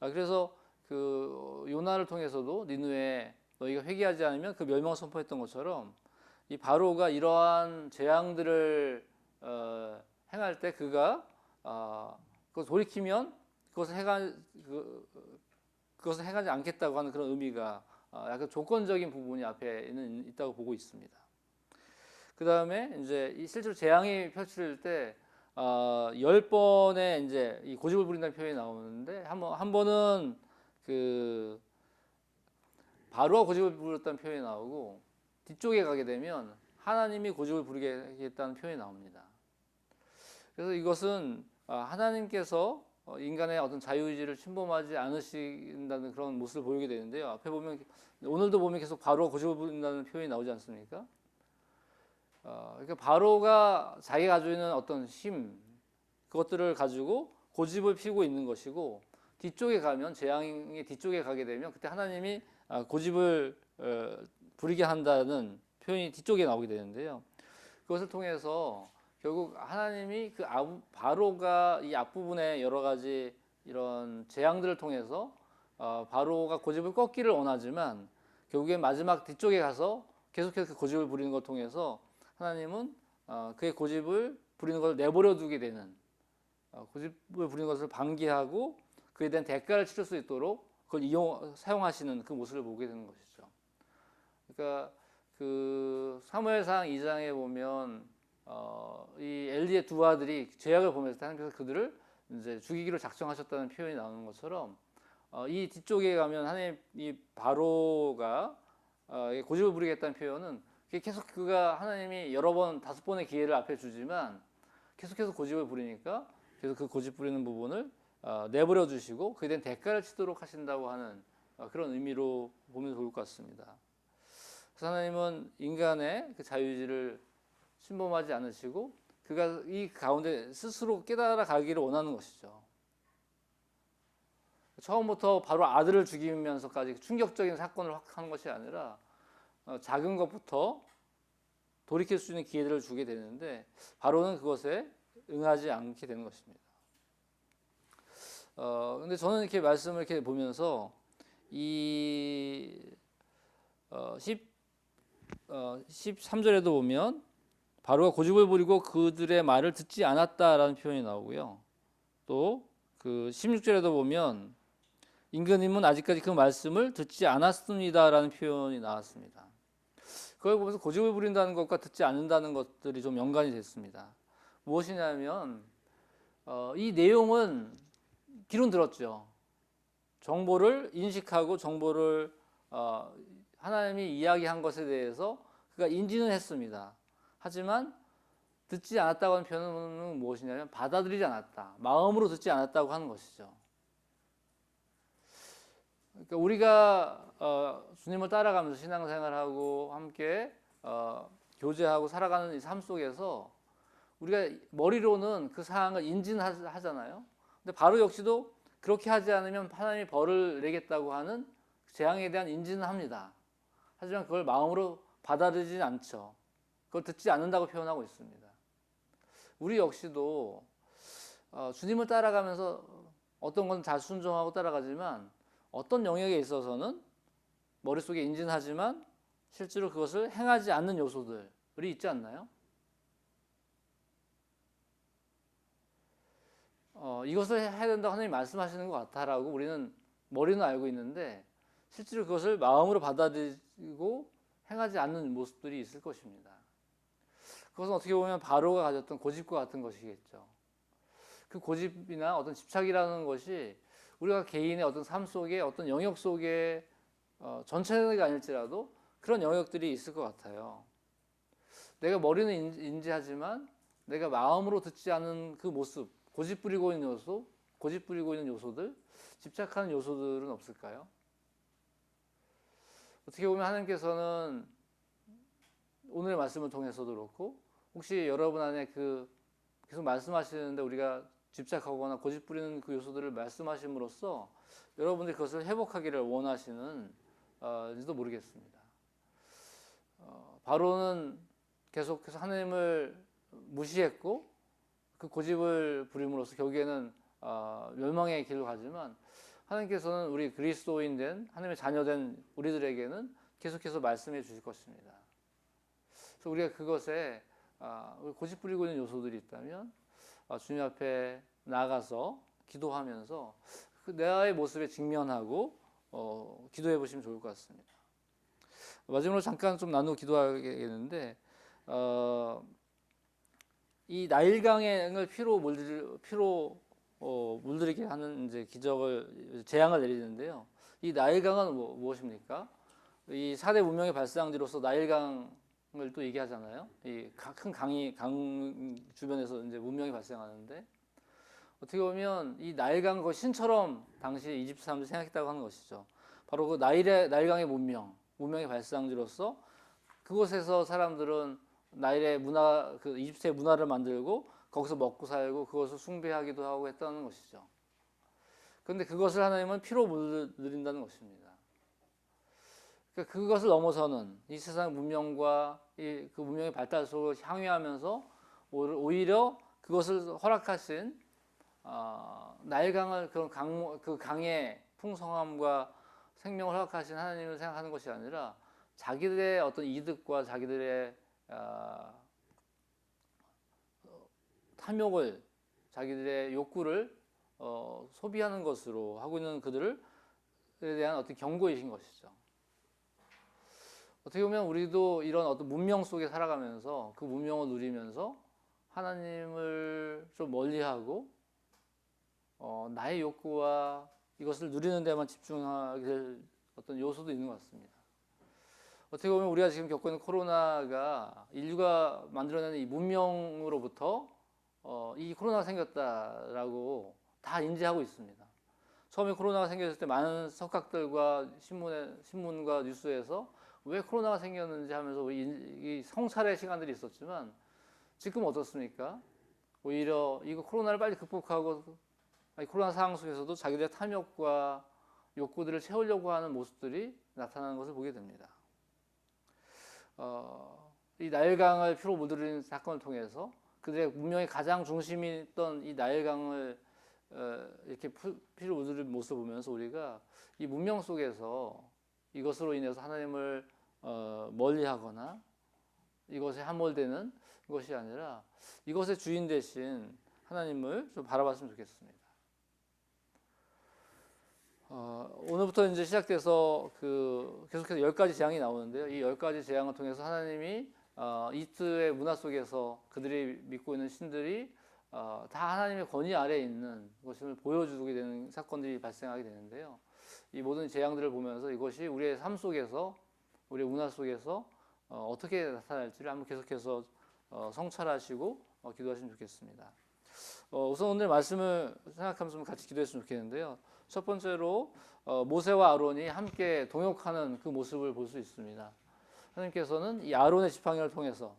그래서 그 요나를 통해서도 니느웨에 너희가 회개하지 않으면 그 멸망을 선포했던 것처럼 이 바로가 이러한 재앙들을 행할 때 그가 그걸 돌이키면 그것을 행하지 않겠다고 하는 그런 의미가 약간 조건적인 부분이 앞에 있다고 보고 있습니다. 그 다음에 이제 실제로 재앙이 펼쳐질 때 10번의 이제 이 고집을 부린다는 표현이 나오는데 한 번은 그 바로가 고집을 부렸다는 표현이 나오고 뒤쪽에 가게 되면 하나님이 고집을 부리게 하겠다는 표현이 나옵니다. 그래서 이것은 하나님께서 인간의 어떤 자유의지를 침범하지 않으신다는 그런 모습을 보이게 되는데요. 앞에 보면 오늘도 보면 계속 바로가 고집을 부린다는 표현이 나오지 않습니까? 그러니까 바로가 자기가 가지고 있는 어떤 힘 그것들을 가지고 고집을 피우고 있는 것이고 뒤쪽에 가면 재앙의 뒤쪽에 가게 되면 그때 하나님이 고집을 부리게 한다는 표현이 뒤쪽에 나오게 되는데요. 그것을 통해서 결국 하나님이 그 바로가 이 앞부분에 여러 가지 이런 재앙들을 통해서 바로가 고집을 꺾기를 원하지만 결국엔 마지막 뒤쪽에 가서 계속해서 그 고집을 부리는 걸 통해서 하나님은 그의 고집을 부리는 것을 내버려 두게 되는 고집을 부리는 것을 방기하고 그에 대한 대가를 치를 수 있도록 그걸 사용하시는 그 모습을 보게 되는 것이죠. 그러니까 그 사무엘상 2장에 보면 이 엘리의 두 아들이 죄악을 범했을 때 하나님께서 그들을 이제 죽이기로 작정하셨다는 표현이 나오는 것처럼 이 뒤쪽에 가면 하나님 이 바로가 고집을 부리겠다는 표현은 계속 그가 하나님이 여러 번 5번의 기회를 앞에 주지만 계속해서 고집을 부리니까 계속 그 고집 부리는 부분을 내버려 주시고 그에 대한 대가를 치도록 하신다고 하는 그런 의미로 보면 좋을 것 같습니다. 그래서 하나님은 인간의 그 자유의지를 침범하지 않으시고 그가 이 가운데 스스로 깨달아 가기를 원하는 것이죠. 처음부터 바로 아들을 죽이면서까지 충격적인 사건을 하는 것이 아니라 작은 것부터 돌이킬 수 있는 기회를 주게 되는데 바로는 그것에 응하지 않게 되는 것입니다. 근데 저는 이렇게 말씀을 이렇게 보면서 이 13절에도 보면 바로가 고집을 부리고 그들의 말을 듣지 않았다라는 표현이 나오고요. 또 그 16절에도 보면 임금님은 아직까지 그 말씀을 듣지 않았습니다라는 표현이 나왔습니다. 그걸 보면서 고집을 부린다는 것과 듣지 않는다는 것들이 좀 연관이 됐습니다. 무엇이냐면 이 내용은 귀로는 들었죠. 정보를 인식하고 정보를 하나님이 이야기한 것에 대해서 그가 인지는 했습니다. 하지만 듣지 않았다고 하는 표현은 무엇이냐면 받아들이지 않았다. 마음으로 듣지 않았다고 하는 것이죠. 그러니까 우리가 주님을 따라가면서 신앙생활하고 함께 교제하고 살아가는 이 삶 속에서 우리가 머리로는 그 상황을 인지는 하잖아요. 근데 바로 역시도 그렇게 하지 않으면 하나님이 벌을 내겠다고 하는 재앙에 대한 인지는 합니다. 하지만 그걸 마음으로 받아들이지 않죠. 그걸 듣지 않는다고 표현하고 있습니다. 우리 역시도 주님을 따라가면서 어떤 건 다 순종하고 따라가지만 어떤 영역에 있어서는 머릿속에 인지는 하지만 실제로 그것을 행하지 않는 요소들이 있지 않나요? 이것을 해야 된다고 하나님 말씀하시는 것 같다라고 우리는 머리는 알고 있는데 실제로 그것을 마음으로 받아들이고 행하지 않는 모습들이 있을 것입니다. 그것은 어떻게 보면 바로가 가졌던 고집과 같은 것이겠죠. 그 고집이나 어떤 집착이라는 것이 우리가 개인의 어떤 삶 속에 어떤 영역 속에 전체가 아닐지라도 그런 영역들이 있을 것 같아요. 내가 머리는 인지하지만 내가 마음으로 듣지 않은 그 모습, 고집 부리고 있는 요소, 고집 부리고 있는 요소들, 집착하는 요소들은 없을까요? 어떻게 보면 하나님께서는 오늘의 말씀을 통해서도 그렇고 혹시 여러분 안에 계속 말씀하시는데 우리가 집착하거나 고집 부리는 그 요소들을 말씀하심으로써 여러분들이 그것을 회복하기를 원하시는지도 모르겠습니다. 바로는 계속해서 하나님을 무시했고 그 고집을 부림으로써 결국에는 멸망의 길로 가지만 하나님께서는 우리 그리스도인 된 하나님의 자녀된 우리들에게는 계속해서 말씀해 주실 것입니다. 그래서 우리가 그것에 고집 부리고 있는 요소들이 있다면 주님 앞에 나아가서 기도하면서 그 나의 모습에 직면하고 기도해 보시면 좋을 것 같습니다. 마지막으로 잠깐 좀 나누고 기도하겠는데 이 나일강을 피로 물들이게 하는 이제 재앙을 내리는데요. 이 나일강은 무엇입니까? 이 4대 문명의 발상지로서 나일강을 또 얘기하잖아요. 이 큰 강 주변에서 이제 문명이 발생하는데 어떻게 보면 이 나일강 그 신처럼 당시 이집트 사람들이 생각했다고 하는 것이죠. 바로 그 나일강의 문명의 발상지로서 그곳에서 사람들은 나일의 문화, 그 이집트의 문화를 만들고 거기서 먹고 살고 그것을 숭배하기도 하고 했다는 것이죠. 그런데 그것을 하나님은 피로 물들인다는 것입니다. 그러니까 그것을 넘어서는 이 세상 문명과 그 문명의 발달 속으로 향유하면서 오히려 그것을 허락하신 나일강을 그 강의 풍성함과 생명을 허락하신 하나님을 생각하는 것이 아니라 자기들의 어떤 이득과 자기들의 탐욕을 자기들의 욕구를 소비하는 것으로 하고 있는 그들에 대한 어떤 경고이신 것이죠. 어떻게 보면 우리도 이런 어떤 문명 속에 살아가면서 그 문명을 누리면서 하나님을 좀 멀리하고 나의 욕구와 이것을 누리는 데만 집중하게 될 어떤 요소도 있는 것 같습니다. 어떻게 보면 우리가 지금 겪고 있는 코로나가 인류가 만들어내는 이 문명으로부터 이 코로나가 생겼다라고 다 인지하고 있습니다. 처음에 코로나가 생겼을 때 많은 석학들과 신문과 뉴스에서 왜 코로나가 생겼는지 하면서 이 성찰의 시간들이 있었지만 지금 어떻습니까? 오히려 이거 코로나를 빨리 극복하고 코로나 상황 속에서도 자기들의 탐욕과 욕구들을 채우려고 하는 모습들이 나타나는 것을 보게 됩니다. 이 나일강을 피로 물들이는 사건을 통해서 그들의 문명의 가장 중심이 있던 이 나일강을 이렇게 피로 물들이는 모습을 보면서 우리가 이 문명 속에서 이것으로 인해서 하나님을 멀리하거나 이것에 함몰되는 것이 아니라 이것의 주인 대신 하나님을 좀 바라봤으면 좋겠습니다. 오늘부터 이제 시작돼서 계속해서 10가지 재앙이 나오는데요. 이 10가지 재앙을 통해서 하나님이 이집트의 문화 속에서 그들이 믿고 있는 신들이 다 하나님의 권위 아래에 있는 것을 보여주게 되는 사건들이 발생하게 되는데요. 이 모든 재앙들을 보면서 이것이 우리의 삶 속에서, 우리의 문화 속에서 어떻게 나타날지를 한번 계속해서 성찰하시고 기도하시면 좋겠습니다. 우선 오늘 말씀을 생각하면서 같이 기도했으면 좋겠는데요. 첫 번째로 모세와 아론이 함께 동역하는 그 모습을 볼 수 있습니다. 하나님께서는 이 아론의 지팡이를 통해서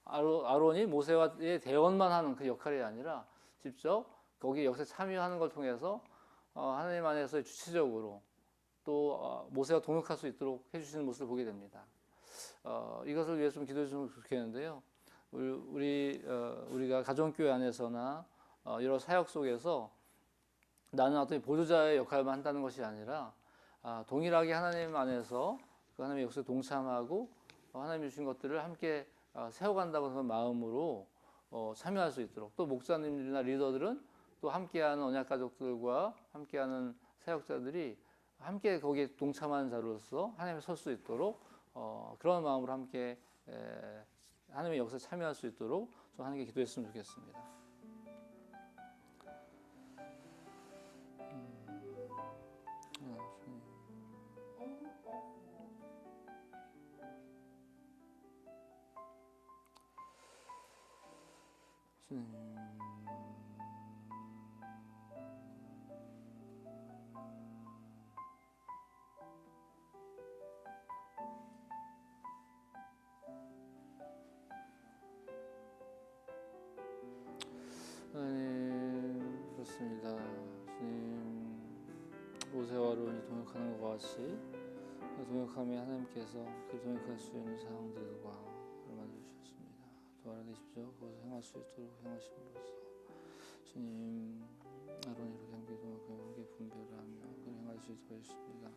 아론이 모세와의 대언만 하는 그 역할이 아니라 직접 거기 역사에 참여하는 걸 통해서 하나님 안에서 주체적으로 또 모세와 동역할 수 있도록 해주시는 모습을 보게 됩니다. 이것을 위해서 좀 기도해 주시면 좋겠는데요. 우리가 가정교회 안에서나 여러 사역 속에서 나는 어떤 보조자의 역할만 한다는 것이 아니라 동일하게 하나님 안에서 그 하나님의 역사에 동참하고 하나님이 주신 것들을 함께 세워간다고 하는 마음으로 참여할 수 있도록, 또 목사님들이나 리더들은 또 함께하는 언약 가족들과 함께하는 사역자들이 함께 거기에 동참하는 자로서 하나님에 설 수 있도록 그런 마음으로 함께 하나님의 역사에 참여할 수 있도록 좀 하나님께 기도했으면 좋겠습니다. 하나님, 그렇습니다. 주님, 모세와 아론이 동역하는 것과 같이 동역하며 하나님께서 그 동역할 수 있는 상황들과 만들어주셨습니다. 도와라 계십시오. 그것을 행할 수 있도록 행하심으로써 주님, 아론이 이렇게 함께 동역하며 함께 분별하며 그걸 행할 수 있도록 해주십니다.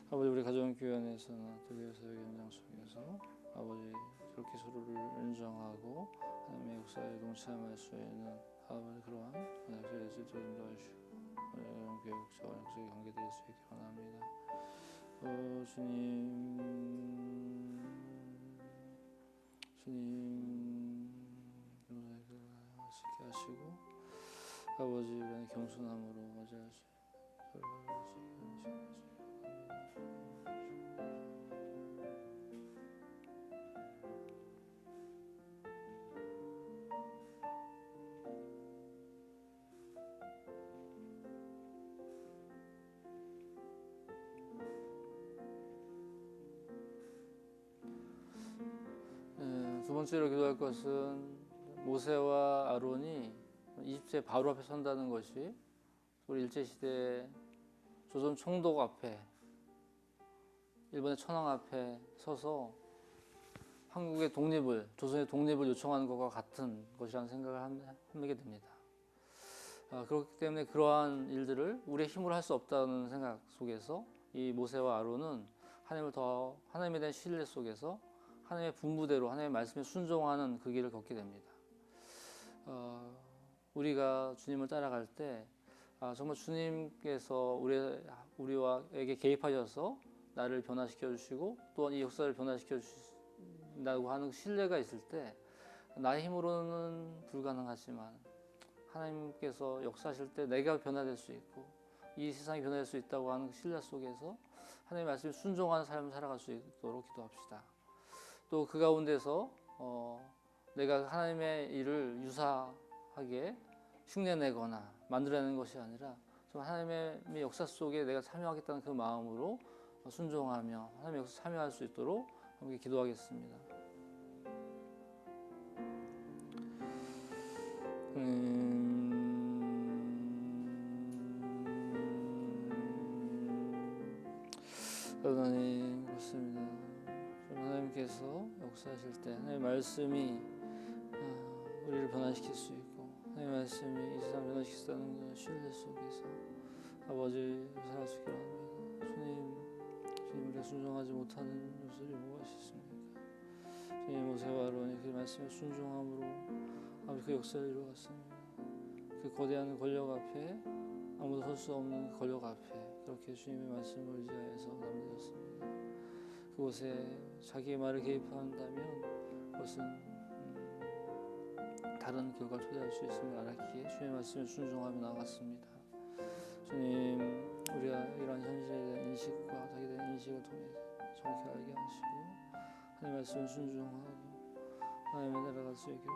아버지, 우리 가정교회 안에서나 또 교회 사역의 현장 속에서 아버지 그렇게 서로를 인정하고 하나님의 역사에 동참할 수 있는 아버지 그러한 역사의 질서를 인도하시고 교회 역사와 역사의 관계될 수 있게 원합니다. 주님 하시게 하시고 아버지 우리의 겸손함으로 맞이할 수 두 번째로 기도할 것은 모세와 아론이 이집트의 바로 앞에 선다는 것이 우리 일제시대 조선 총독 앞에, 일본의 천황 앞에 서서 한국의 독립을, 조선의 독립을 요청하는 것과 같은 것이라는 생각을 하게 됩니다. 그렇기 때문에 그러한 일들을 우리의 힘으로 할 수 없다는 생각 속에서 이 모세와 아론은 하나님에 대한 신뢰 속에서 하나님의 분부대로 하나님의 말씀에 순종하는 그 길을 걷게 됩니다. 우리가 주님을 따라갈 때 정말 주님께서 우리에게 개입하셔서 나를 변화시켜 주시고 또한 이 역사를 변화시켜 주신다고 하는 신뢰가 있을 때 나의 힘으로는 불가능하지만 하나님께서 역사하실 때 내가 변화될 수 있고 이 세상이 변화될 수 있다고 하는 신뢰 속에서 하나님의 말씀에 순종하는 삶을 살아갈 수 있도록 기도합시다. 또 그 가운데서 내가 하나님의 일을 유사하게 흉내내거나 만들어내는 것이 아니라 좀 하나님의 역사 속에 내가 참여하겠다는 그 마음으로 순종하며 하나님의 역사에 참여할 수 있도록 함께 기도하겠습니다. 하나님, 그렇습니다. 하나님 하나님께서 역사하실 때 하나님의 말씀이 우리를 변화시킬 수 있고 하나님의 말씀이 이 세상을 변화시키다는 신뢰 속에서 아버지 살아갈 수 있기를 합니다. 주님 우리가 순종하지 못하는 요소들이 무엇이 있습니까? 주님 모세와 아론이 그 말씀에 순종함으로 아버지 그 역사를 이루었습니다. 그 거대한 권력 앞에 아무도 설 수 없는 그 권력 앞에 그렇게 주님의 말씀을 의지하여서 남겨졌습니다. 그곳에 자기의 말을 개입한다면 그것은 다른 결과를 초래할 수 있음을 알았기에 주님의 말씀에 순종하며 나갔습니다. 주님 우리가 이러한 현실에 대한 인식과 자기에 대한 인식을 통해 정확히 알게 하시고 하나님의 말씀을 순종하고 하나님의 나라가 수 있기를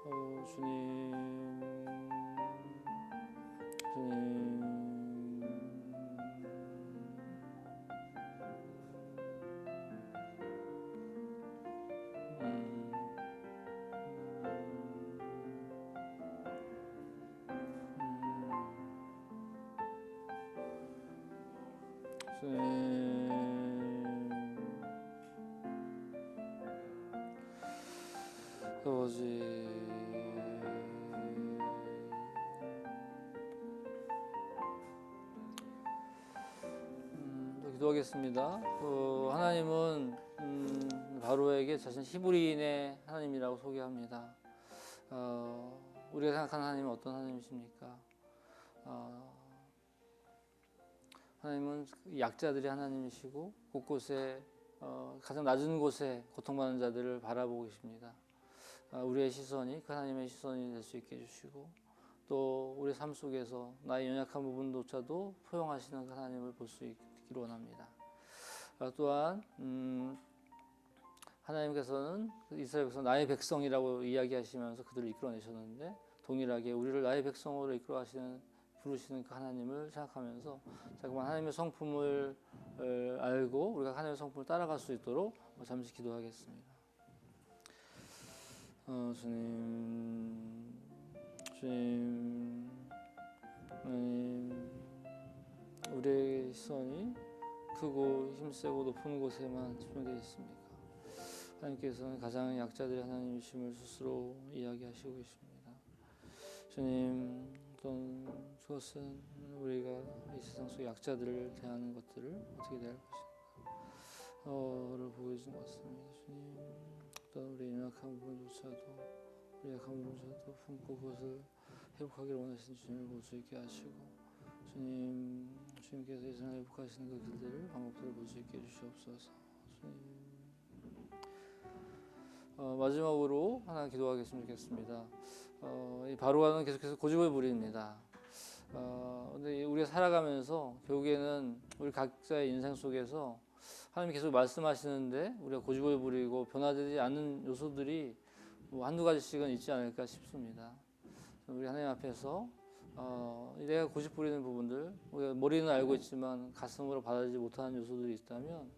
원합니다. 주님 아버지 또 기도하겠습니다. 하나님은 바로에게 자신 히브리인의 하나님이라고 소개합니다. 우리가 생각하는 하나님은 어떤 하나님이십니까? 하나님은 약자들의 하나님이시고 곳곳에 가장 낮은 곳에 고통받는 자들을 바라보고 계십니다. 우리의 시선이 그 하나님의 시선이 될 수 있게 해주시고 또 우리 삶 속에서 나의 연약한 부분조차도 포용하시는 그 하나님을 볼 수 있기를 원합니다. 또한 하나님께서는 이스라엘 백성 나의 백성이라고 이야기하시면서 그들을 이끌어내셨는데 동일하게 우리를 나의 백성으로 부르시는 그 하나님을 생각하면서 자꾸만 하나님의 성품을 알고 우리가 하나님의 성품을 따라갈 수 있도록 잠시 기도하겠습니다. 주님, 우리의 시선이 크고 힘세고 높은 곳에만 집중되어 있습니까? 하나님께서는 가장 약자들의 하나님이심을 스스로 이야기하시고 계십니다. 주님, 어떤 그것은 우리가 이 세상 속 약자들을 대하는 것들을 어떻게 대할 것인가를 보여준 것 같습니다. 주님, 어떤 우리의 연약한 부분조차도 우리 약한 부분조차도 품고 그것을 회복하기를 원하시는 주님을 볼 수 있게 하시고 주님께서 이 세상을 회복하시는 그 길들을 방법들을 볼 수 있게 해주시옵소서. 주님, 마지막으로 하나 기도하겠으면 좋겠습니다. 이 바로가는 계속해서 고집을 부립니다. 근데 우리가 살아가면서 결국에는 우리 각자의 인생 속에서 하나님 계속 말씀하시는데 우리가 고집을 부리고 변화되지 않는 요소들이 뭐 한두 가지씩은 있지 않을까 싶습니다. 우리 하나님 앞에서 내가 고집 부리는 부분들, 우리가 머리는 알고 있지만 가슴으로 받아들이지 못하는 요소들이 있다면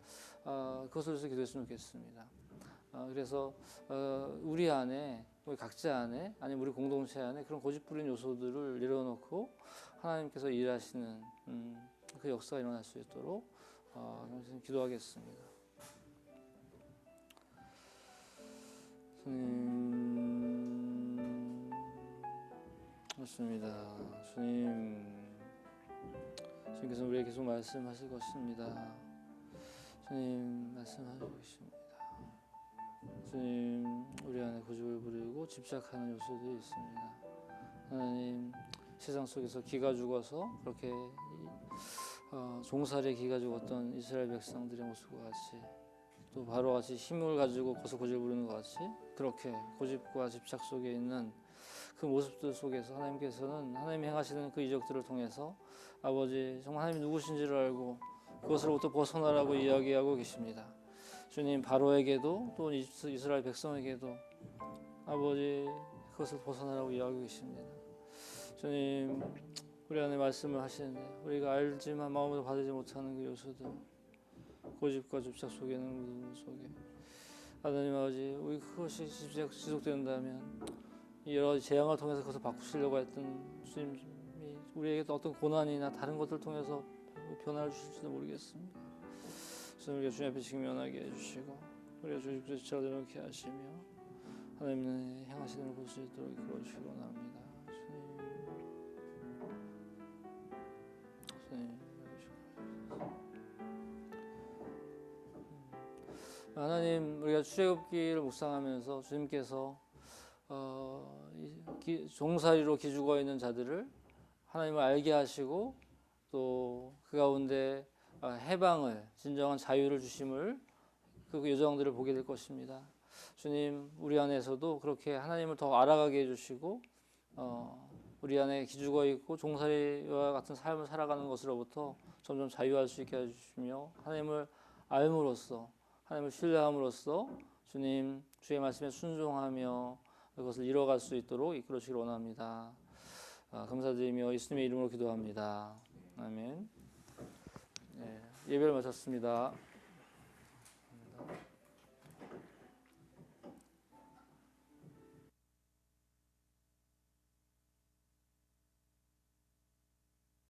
그것을 위해서 기도했으면 좋겠습니다. 그래서 우리 안에, 우리 각자 안에, 아니면 우리 공동체 안에 그런 고집 부리는 요소들을 내려놓고 하나님께서 일하시는 그 역사가 일어날 수 있도록 기도하겠습니다. 그렇습니다. 주님께서 우리에게 계속 말씀하실 것입니다. 주님 말씀하시고 계십니다. 주님, 우리 안에 고집을 부리고 집착하는 요소들이 있습니다. 하나님, 세상 속에서 기가 죽어서 그렇게 종살이에 기가 죽었던 이스라엘 백성들의 모습과 같이 또 바로 같이 힘을 가지고 고집을 부리는 것 같이 그렇게 고집과 집착 속에 있는 그 모습들 속에서 하나님께서는 하나님이 행하시는 그 이적들을 통해서 아버지 정말 하나님이 누구신지를 알고 그것으로부터 벗어나라고 이야기하고 계십니다. 주님, 바로에게도 또 이스라엘 백성에게도 아버지 그것을 벗어나라고 이야기하고 계십니다. 주님, 우리 안에 말씀을 하시는데 우리가 알지만 마음으로 받지 못하는 그 요소들, 고집과 집착 속에 있는 그 속에 하나님 아버지, 우리 그것이 지속된다면 여러 재앙을 통해서 그것을 바꾸시려고 했던 주님이 우리에게 어떤 고난이나 다른 것들을 통해서 변화를 주실지도 모르겠습니다. 주님, 우리가 주님 앞에 직면하게 해주시고 우리가 주님께서 지체가 되놓게 하시며 하나님의 향하시는 을 볼 수 있도록 이끌어 주시기 원합니다. 주님 하나님, 우리가 출애굽기를 묵상하면서 주님께서 종살이로 기죽어 있는 자들을 하나님을 알게 하시고 또 그 가운데 해방을, 진정한 자유를 주심을, 그 요정들을 보게 될 것입니다. 주님, 우리 안에서도 그렇게 하나님을 더 알아가게 해주시고 우리 안에 기죽어 있고 종살이와 같은 삶을 살아가는 것으로부터 점점 자유할 수 있게 해주시며 하나님을 알므로써, 하나님을 신뢰함으로써 주님 주의 말씀에 순종하며 그것을 이뤄갈 수 있도록 이끌어 주시기 원합니다. 감사드리며 예수님의 이름으로 기도합니다. 아멘. 네, 예배를 마쳤습니다.